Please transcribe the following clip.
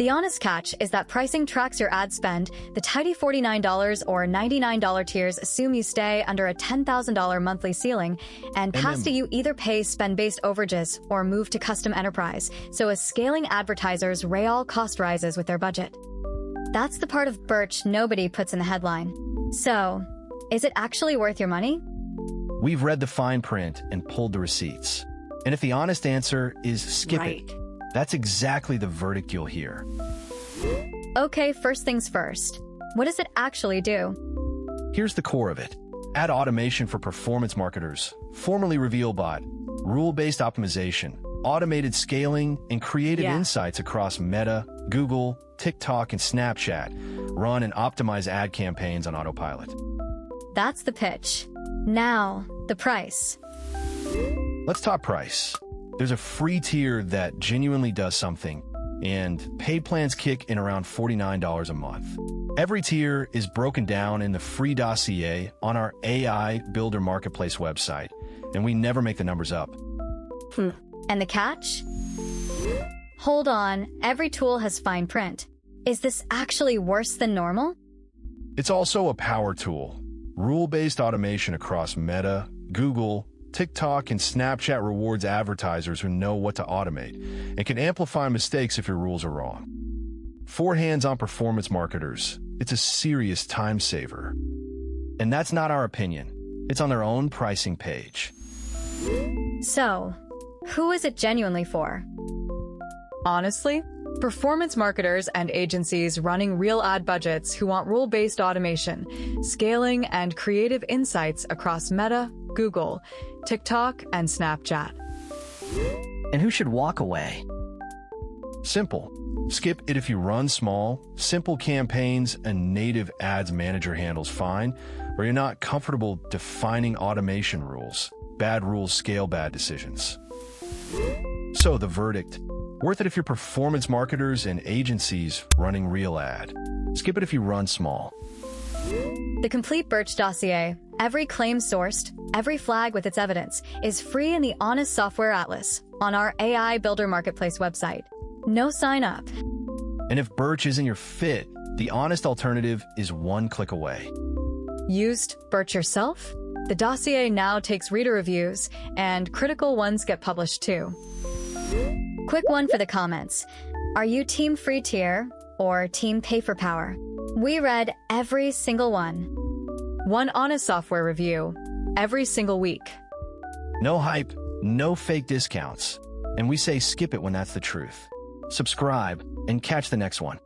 The honest catch is that pricing tracks your ad spend. The tidy $49 or $99 tiers assume you stay under a $10,000 monthly ceiling, and past you either pay spend-based overages or move to custom enterprise, so as scaling advertisers real cost rises with their budget. That's the part of Birch nobody puts in the headline. So, is it actually worth your money? We've read the fine print and pulled the receipts. And if the honest answer is skip it, that's exactly the verdict you'll hear. Okay, first things first. What does it actually do? Here's the core of it. Ad automation for performance marketers, formerly RevealBot, rule-based optimization, automated scaling, and creative insights across Meta, Google, TikTok, and Snapchat. Run and optimize ad campaigns on autopilot. That's the pitch. Now, the price. Let's talk price. There's a free tier that genuinely does something, and paid plans kick in around $49 a month. Every tier is broken down in the free dossier on our AIBuilder marketplace website, and we never make the numbers up. And the catch? Hold on, every tool has fine print. Is this actually worse than normal? It's also a power tool. Rule-based automation across Meta, Google, TikTok, and Snapchat rewards advertisers who know what to automate and can amplify mistakes if your rules are wrong. For hands-on performance marketers, it's a serious time saver. And that's not our opinion. It's on their own pricing page. So, who is it genuinely for? Honestly, performance marketers and agencies running real ad budgets who want rule-based automation, scaling, and creative insights across Meta, Google, TikTok, and Snapchat. And who should walk away? Simple. Skip it if you run small, simple campaigns, and native ads manager handles fine, or you're not comfortable defining automation rules. Bad rules scale bad decisions. So the verdict: worth it if you're performance marketers and agencies running real ad. Skip it if you run small. The complete Birch dossier, every claim sourced, every flag with its evidence, is free in the Honest Software Atlas on our AIBuilder marketplace website. No sign up. And if Birch isn't your fit, the honest alternative is one click away. Used Birch yourself? The dossier now takes reader reviews, and critical ones get published too. Quick one for the comments. Are you team free tier or team pay for power? We read every single one. One honest software review every single week. No hype, no fake discounts. And we say skip it when that's the truth. Subscribe and catch the next one.